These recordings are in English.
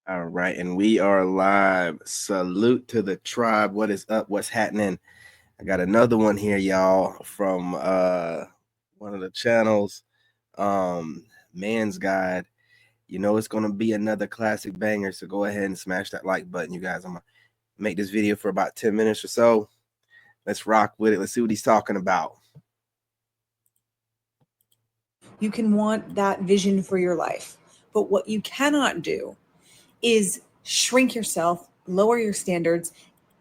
All right, and we are live. Salute to the tribe. What is up? What's happening? I got another one here, y'all, from one of the channels, Man's Guide. You know it's gonna be another classic banger, so go ahead and smash that like button, you guys. I'm gonna make this video for about 10 minutes or so. Let's rock with it. Let's see what he's talking about. You can want that vision for your life, but what you cannot do is shrink yourself, lower your standards,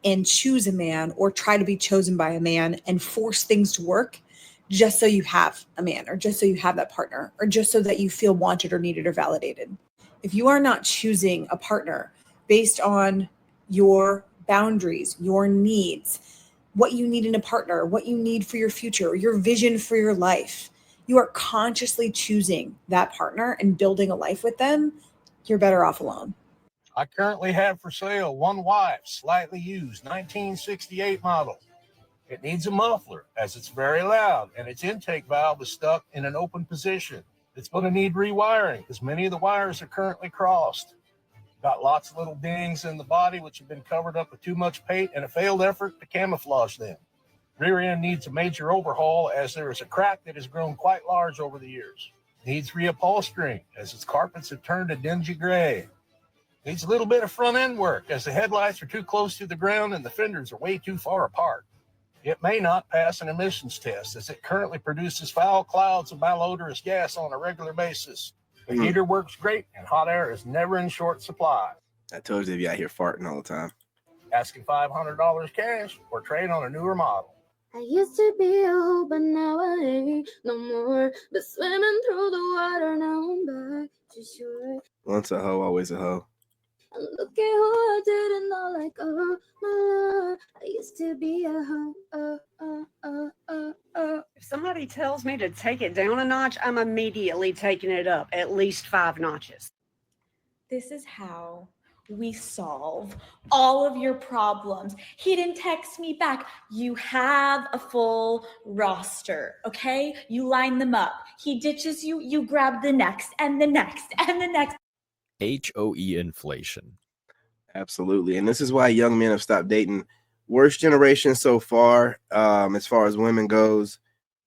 and choose a man or try to be chosen by a man and force things to work just so you have a man or just so you have that partner or just so that you feel wanted or needed or validated. If you are not choosing a partner based on your boundaries, your needs, what you need in a partner, what you need for your future, your vision for your life, you are consciously choosing that partner and building a life with them, you're better off alone. I currently have for sale one wife, slightly used, 1968 model. It needs a muffler as it's very loud and its intake valve is stuck in an open position. It's going to need rewiring because many of the wires are currently crossed. Got lots of little dings in the body which have been covered up with too much paint and a failed effort to camouflage them. Rear end needs a major overhaul as there is a crack that has grown quite large over the years. Needs reupholstering as its carpets have turned a dingy gray. Needs a little bit of front end work as the headlights are too close to the ground and the fenders are way too far apart. It may not pass an emissions test as it currently produces foul clouds of malodorous gas on a regular basis. The heater works great and hot air is never in short supply. I told you to be out here farting all the time. Asking $500 cash or trade on a newer model. I used to be a hoe, but now I ain't no more. But swimming through the water, now I'm back to shore. Once a hoe, always a hoe. And look at who I didn't know, like, oh, my love. I used to be a hoe, If somebody tells me to take it down a notch, I'm immediately taking it up at least 5 notches. This is how we solve all of your problems. He didn't text me back. You have a full roster, okay? You line them up. He ditches you, you grab the next and the next and the next. HOE inflation. Absolutely. And this is why young men have stopped dating. Worst generation so far, as far as women goes.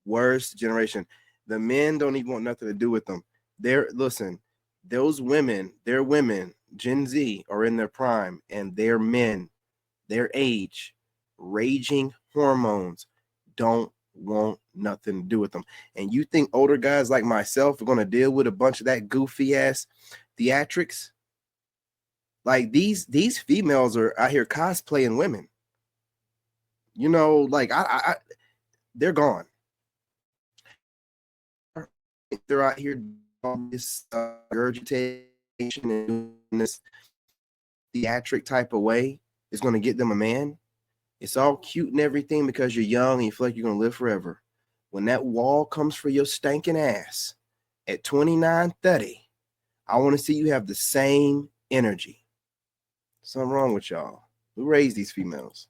Worst generation. The men don't even want nothing to do with them. Listen, those women, their women, Gen Z, are in their prime, and their men, their age, raging hormones, don't want nothing to do with them. And you think older guys like myself are going to deal with a bunch of that goofy ass theatrics? Like these females are out here cosplaying women. You know, like they're gone. They're out here doing this regurgitation and this theatric type of way is going to get them a man. It's all cute and everything because you're young and you feel like you're going to live forever. When that wall comes for your stinking ass at 29, 30, I want to see you have the same energy. Something wrong with y'all. Who raised these females?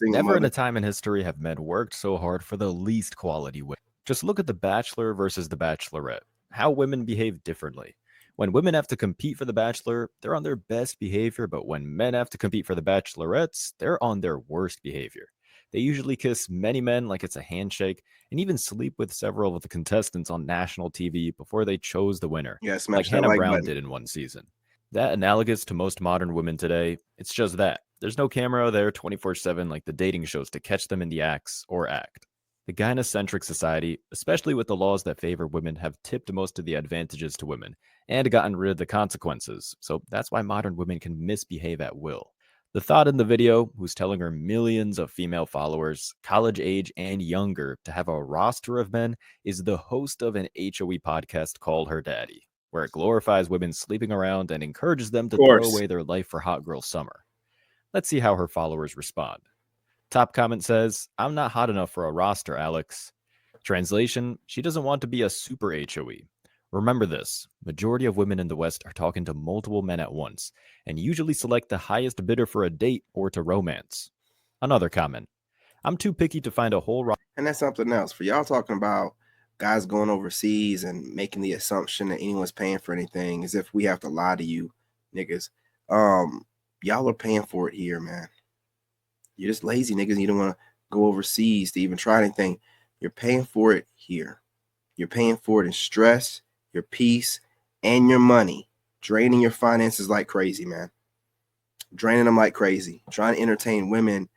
Never in a time in history have men worked so hard for the least quality women. Just look at The Bachelor versus The Bachelorette. How women behave differently. When women have to compete for The Bachelor, they're on their best behavior, but when men have to compete for The Bachelorettes, they're on their worst behavior. They usually kiss many men like it's a handshake, and even sleep with several of the contestants on national TV before they chose the winner, like Hannah Brown did in one season. That analogous to most modern women today, it's just that. There's no camera there 24/7 like the dating shows to catch them in the acts or act. The gynocentric society, especially with the laws that favor women, have tipped most of the advantages to women and gotten rid of the consequences, so that's why modern women can misbehave at will. The thought in the video, who's telling her millions of female followers, college age and younger, to have a roster of men, is the host of an HOE podcast called Her Daddy, where it glorifies women sleeping around and encourages them to throw away their life for hot girl summer. Let's see how her followers respond. Top comment says, "I'm not hot enough for a roster, Alex." Translation, she doesn't want to be a super HOE. Remember this, majority of women in the West are talking to multiple men at once, and usually select the highest bidder for a date or to romance. Another comment, "I'm too picky to find a whole roster." And that's something else. For y'all talking about guys going overseas and making the assumption that anyone's paying for anything as if we have to lie to you, niggas. Y'all are paying for it here, man. You're just lazy niggas. You don't want to go overseas to even try anything. You're paying for it here. You're paying for it in stress, your peace, and your money. Draining your finances like crazy, man. Draining them like crazy. Trying to entertain women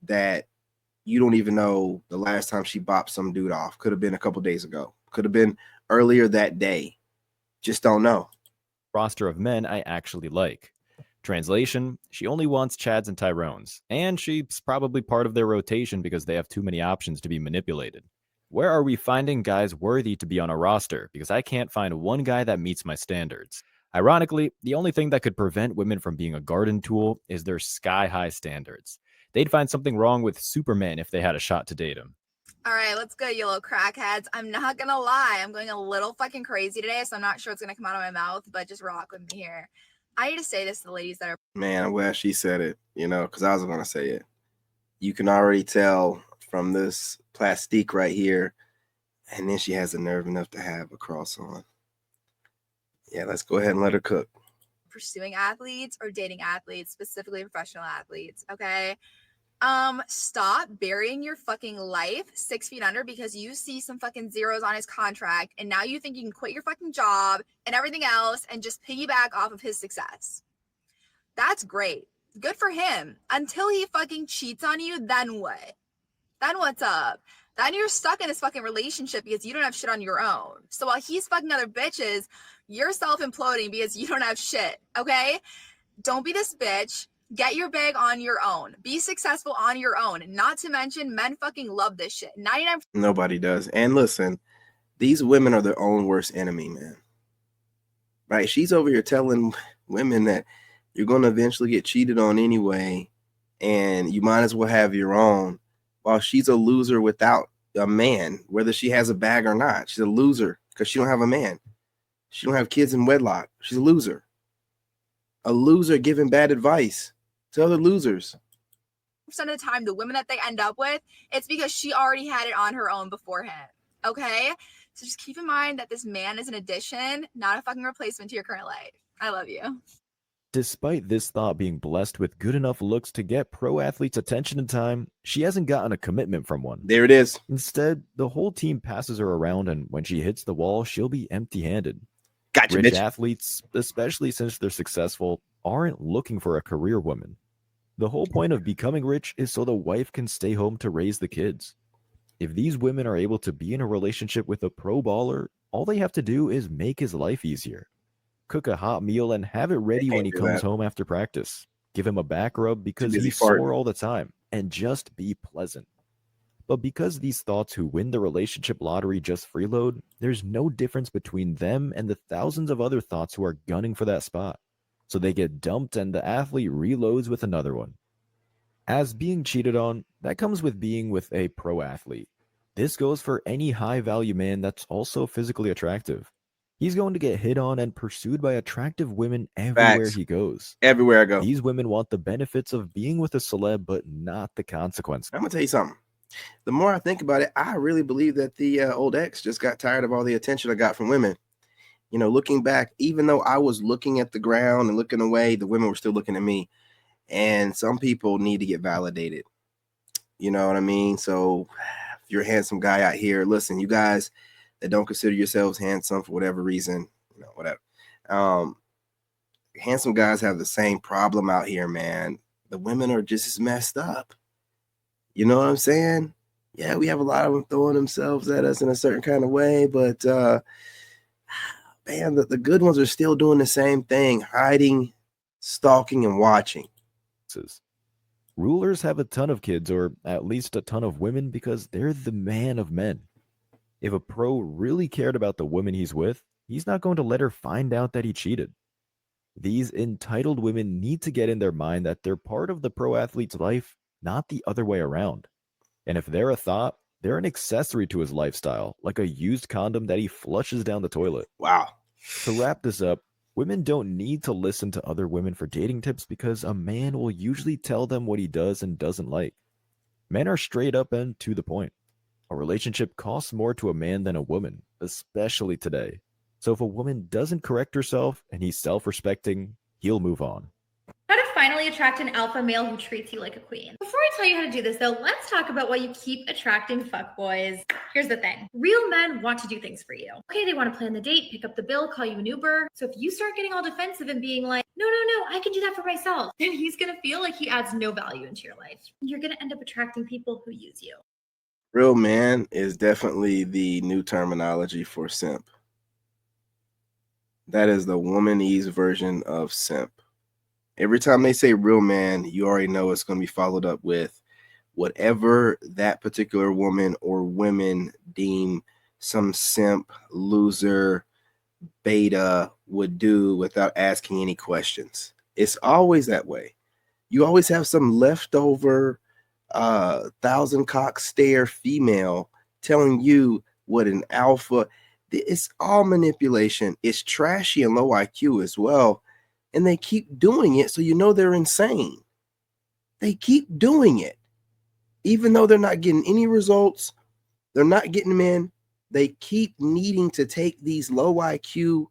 that you don't even know the last time she bopped some dude off. Could have been a couple days ago. Could have been earlier that day. Just don't know. Roster of men I actually like. Translation, she only wants Chads and Tyrones, and she's probably part of their rotation because they have too many options to be manipulated. Where are we finding guys worthy to be on a roster? Because I can't find one guy that meets my standards. Ironically, the only thing that could prevent women from being a garden tool is their sky-high standards. They'd find something wrong with Superman if they had a shot to date him. All right, let's go, you little crackheads. I'm not gonna lie, I'm going a little fucking crazy today, so I'm not sure what's gonna come out of my mouth, but just rock with me here. I need to say this to the ladies that are. Man, I'm glad she said it, because I was going to say it. You can already tell from this plastique right here, and then she has the nerve enough to have a cross on. Yeah, let's go ahead and let her cook. Pursuing athletes or dating athletes, specifically professional athletes, okay? Stop burying your fucking life 6 feet under because you see some fucking zeros on his contract and now you think you can quit your fucking job and everything else and just piggyback off of his success. That's great. Good for him. Until he fucking cheats on you, then what? Then what's up? Then you're stuck in this fucking relationship because you don't have shit on your own. So while he's fucking other bitches, you're self-imploding because you don't have shit, okay? Don't be this bitch. Get your bag on your own. Be successful on your own. Not to mention, men fucking love this shit. 99%. Nobody does. And listen, these women are their own worst enemy, man. Right? She's over here telling women that you're going to eventually get cheated on anyway, and you might as well have your own, while she's a loser without a man, whether she has a bag or not. She's a loser because she don't have a man. She don't have kids in wedlock. She's a loser. A loser giving bad advice to other losers. Of the time, the women that they end up with, it's because she already had it on her own beforehand. Okay? So just keep in mind that this man is an addition, not a fucking replacement to your current life. I love you. Despite this thought being blessed with good enough looks to get pro athletes' attention in time, she hasn't gotten a commitment from one. There it is. Instead, the whole team passes her around, and when she hits the wall, she'll be empty-handed. Gotcha, Rich bitch. athletes, especially since they're successful, aren't looking for a career woman. The whole point of becoming rich is so the wife can stay home to raise the kids. If these women are able to be in a relationship with a pro baller, all they have to do is make his life easier. Cook a hot meal and have it ready when he comes home after practice. Give him a back rub because he's sore all the time, and just be pleasant. But because these thoughts who win the relationship lottery just freeload, there's no difference between them and the thousands of other thoughts who are gunning for that spot. So they get dumped and the athlete reloads with another one. As being cheated on, that comes with being with a pro athlete. This goes for any high-value man that's also physically attractive. He's going to get hit on and pursued by attractive women everywhere he goes. Everywhere I go. These women want the benefits of being with a celeb, but not the consequences. I'm going to tell you something. The more I think about it, I really believe that the old ex just got tired of all the attention I got from women. Looking back, even though I was looking at the ground and looking away, the women were still looking at me. And some people need to get validated. You know what I mean? So if you're a handsome guy out here, listen, you guys that don't consider yourselves handsome for whatever reason, whatever. Handsome guys have the same problem out here, man. The women are just as messed up. You know what I'm saying? Yeah, we have a lot of them throwing themselves at us in a certain kind of way, but man, the good ones are still doing the same thing, hiding, stalking, and watching. Rulers have a ton of kids, or at least a ton of women, because they're the man of men. If a pro really cared about the woman he's with, he's not going to let her find out that he cheated. These entitled women need to get in their mind that they're part of the pro athlete's life, not the other way around. And if they're a thought, they're an accessory to his lifestyle, like a used condom that he flushes down the toilet. Wow. To wrap this up, women don't need to listen to other women for dating tips because a man will usually tell them what he does and doesn't like. Men are straight up and to the point. A relationship costs more to a man than a woman, especially today. So if a woman doesn't correct herself and he's self-respecting, he'll move on. finally attract an alpha male who treats you like a queen? Before I tell you how to do this though, let's talk about why you keep attracting fuckboys. Here's the thing. Real men want to do things for you. Okay, they want to plan the date, pick up the bill, call you an Uber. So if you start getting all defensive and being like, no, I can do that for myself, then he's gonna feel like he adds no value into your life. You're gonna end up attracting people who use you. Real man is definitely the new terminology for simp. That is the womanese version of simp. Every time they say real man, you already know it's going to be followed up with whatever that particular woman or women deem some simp, loser, beta would do without asking any questions. It's always that way. You always have some leftover thousand cock stare female telling you what an alpha. It's all manipulation. It's trashy and low IQ as well. And they keep doing it, so you know they're insane. They keep doing it. Even though they're not getting any results, they're not getting them in. They keep needing to take these low IQ,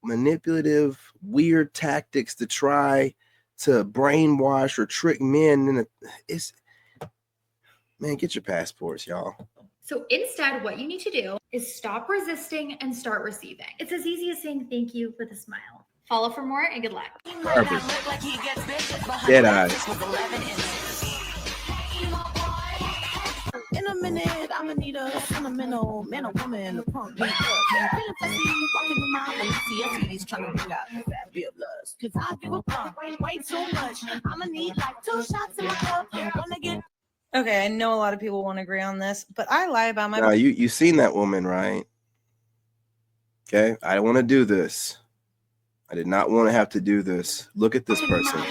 manipulative, weird tactics to try to brainwash or trick men. And it's, man, get your passports, y'all. So instead, what you need to do is stop resisting and start receiving. It's as easy as saying thank you for the smile. Follow for more and good luck. Perfect. Dead eyes. In a minute, I'ma need a sentimental man or woman to pump me up. Feeling fussy, walking with my CSEs trying to bring out that beer lust. Cause I give a pump way too much. I'ma need like 2 shots in my cup. Wanna get. Okay, I know a lot of people won't agree on this, but I lie about my. Now you seen that woman, right? Okay, I don't want to do this. I did not want to have to do this. Look at this person.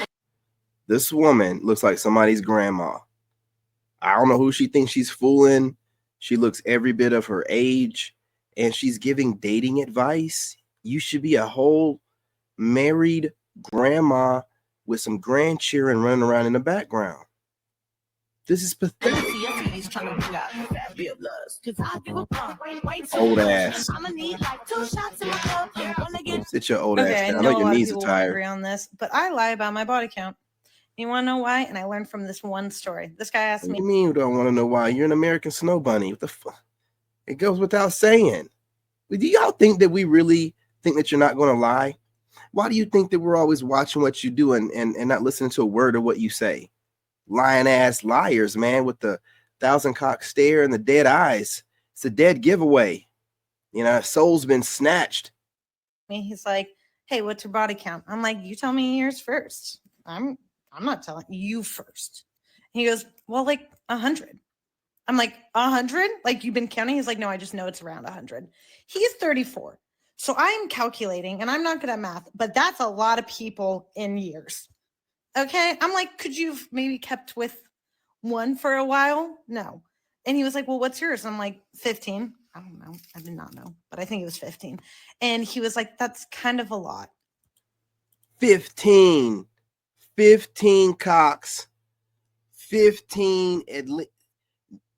This woman looks like somebody's grandma. I don't know who she thinks she's fooling. She looks every bit of her age, and she's giving dating advice. You should be a whole married grandma with some grandchildren running around in the background. This is pathetic. Old ass. Sit your old ass down. I know your knees are tired. Agree on this, but I lie about my body count. You want to know why? And I learned from this one story. This guy asked me. What do you mean you don't want to know why? You're an American snow bunny. What the fuck? It goes without saying. Do y'all think that we really think that you're not going to lie? Why do you think that we're always watching what you do and not listening to a word of what you say? Lying ass liars, man, with the 1,000 cock stare and the dead eyes. It's a dead giveaway. You know, soul's been snatched. He's like, hey, what's your body count? I'm like, you tell me yours first. I'm not telling you first. He goes, well, like 100. I'm like, 100? Like you've been counting? He's like, no, I just know it's around 100. He's 34. So I'm calculating, and I'm not good at math, but that's a lot of people in years. Okay. I'm like, could you have maybe kept with one for a while? No. And he was like, well, what's yours? I'm like, 15. I don't know. I did not know, but I think it was 15. And he was like, that's kind of a lot. 15 cocks, 15 at least,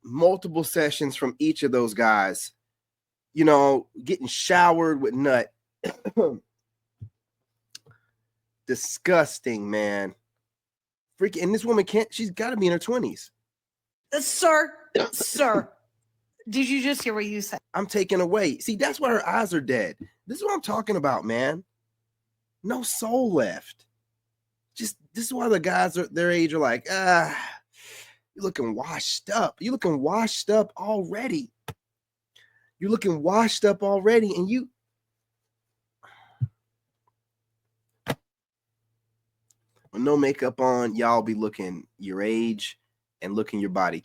multiple sessions from each of those guys, you know, getting showered with nut. Disgusting, man. Freaking, and this woman she's got to be in her 20s. Sir, did you just hear what you said? I'm taken away. See, that's why her eyes are dead. This is what I'm talking about, man. No soul left. Just this is why the guys their age are like, you're looking washed up. You're looking washed up already. You're looking washed up already, and you. With no makeup on, y'all be looking your age and looking your body count.